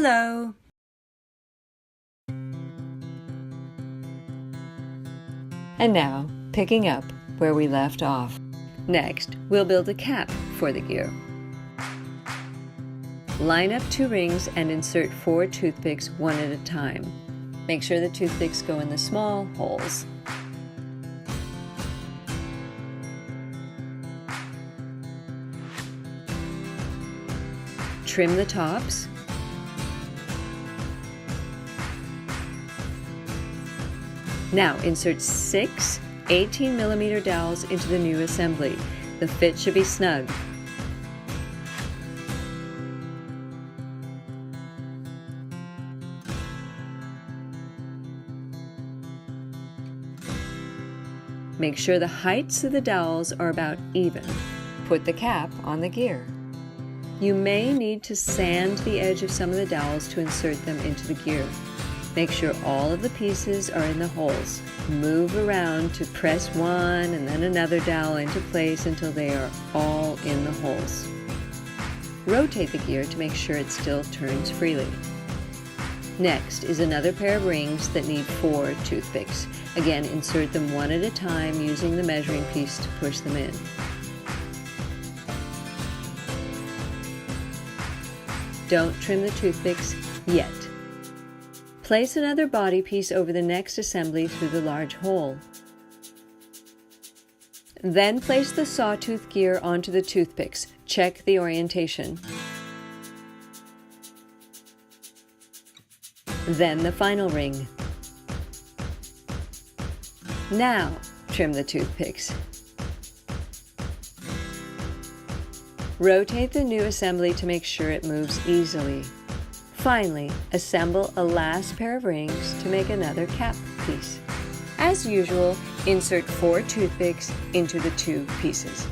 Hello! And now, picking up where we left off. Next, we'll build a cap for the gear. Line up 2 rings and insert 4 toothpicks one at a time. Make sure the toothpicks go in the small holes. Trim the tops. Now insert 6 18mm dowels into the new assembly. The fit should be snug. Make sure the heights of the dowels are about even. Put the cap on the gear. You may need to sand the edge of some of the dowels to insert them into the gear. Make sure all of the pieces are in the holes. Move around to press one and then another dowel into place until they are all in the holes. Rotate the gear to make sure it still turns freely. Next is another pair of rings that need 4 toothpicks. Again, insert them one at a time using the measuring piece to push them in. Don't trim the toothpicks yet. Place another body piece over the next assembly through the large hole. Then place the sawtooth gear onto the toothpicks. Check the orientation. Then the final ring. Now trim the toothpicks. Rotate the new assembly to make sure it moves easily. Finally, assemble a last pair of rings to make another cap piece. As usual, insert 4 toothpicks into the 2 pieces.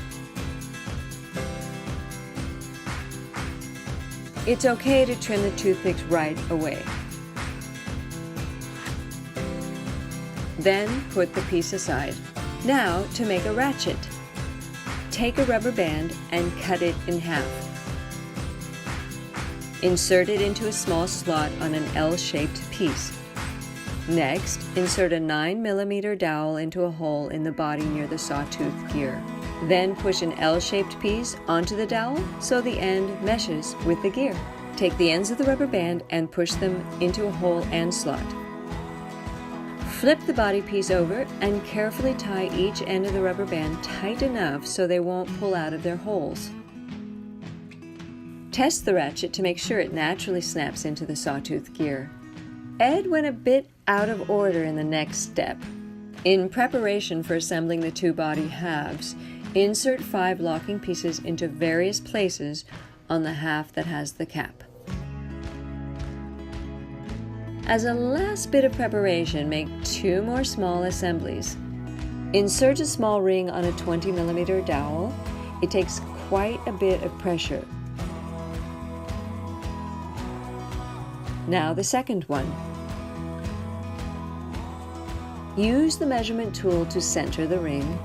It's okay to trim the toothpicks right away. Then put the piece aside. Now to make a ratchet. Take a rubber band and cut it in half. Insert it into a small slot on an L-shaped piece. Next, insert a 9mm dowel into a hole in the body near the sawtooth gear. Then push an L-shaped piece onto the dowel so the end meshes with the gear. Take the ends of the rubber band and push them into a hole and slot. Flip the body piece over and carefully tie each end of the rubber band tight enough so they won't pull out of their holes. Test the ratchet to make sure it naturally snaps into the sawtooth gear. Ed went a bit out of order in the next step. In preparation for assembling the 2 body halves, insert 5 locking pieces into various places on the half that has the cap. As a last bit of preparation, make 2 more small assemblies. Insert a small ring on a 20mm dowel. It takes quite a bit of pressure. Now the second one. Use the measurement tool to center the ring.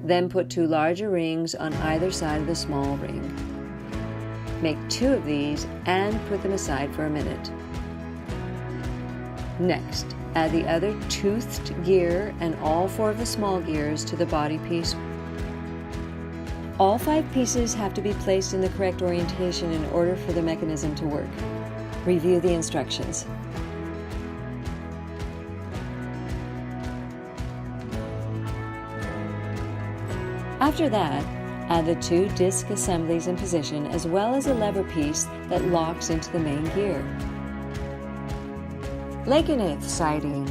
Then put 2 larger rings on either side of the small ring. Make 2 of these and put them aside for a minute. Next, add the other toothed gear and all 4 of the small gears to the body piece. All 5 pieces have to be placed in the correct orientation in order for the mechanism to work. Review the instructions. After that, add the 2 disc assemblies in position as well as a lever piece that locks into the main gear. Lägenhet siding.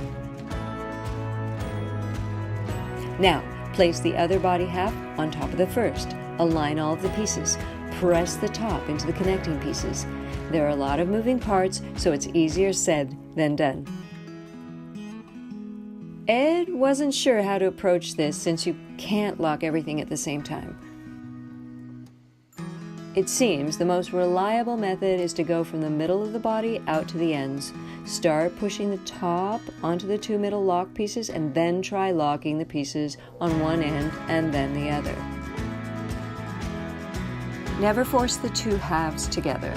Now, place the other body half on top of the first. Align all of the pieces. Press the top into the connecting pieces. There are a lot of moving parts, so it's easier said than done. Ed wasn't sure how to approach this since you can't lock everything at the same time. It seems the most reliable method is to go from the middle of the body out to the ends. Start pushing the top onto the 2 middle lock pieces and then try locking the pieces on one end and then the other. Never force the two halves together.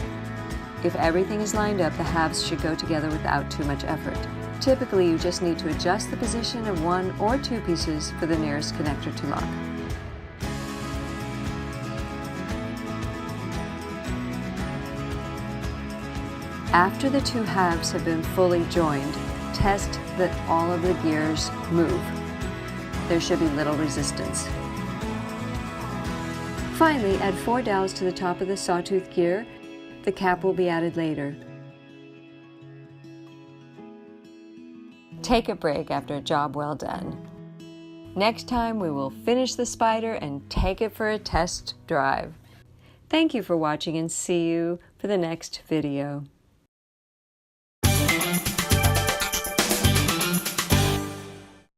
If everything is lined up, the halves should go together without too much effort. Typically, you just need to adjust the position of one or two pieces for the nearest connector to lock. After the two halves have been fully joined, test that all of the gears move. There should be little resistance. Finally, add 4 dowels to the top of the sawtooth gear. The cap will be added later. Take a break after a job well done. Next time we will finish the spider and take it for a test drive. Thank you for watching and see you for the next video.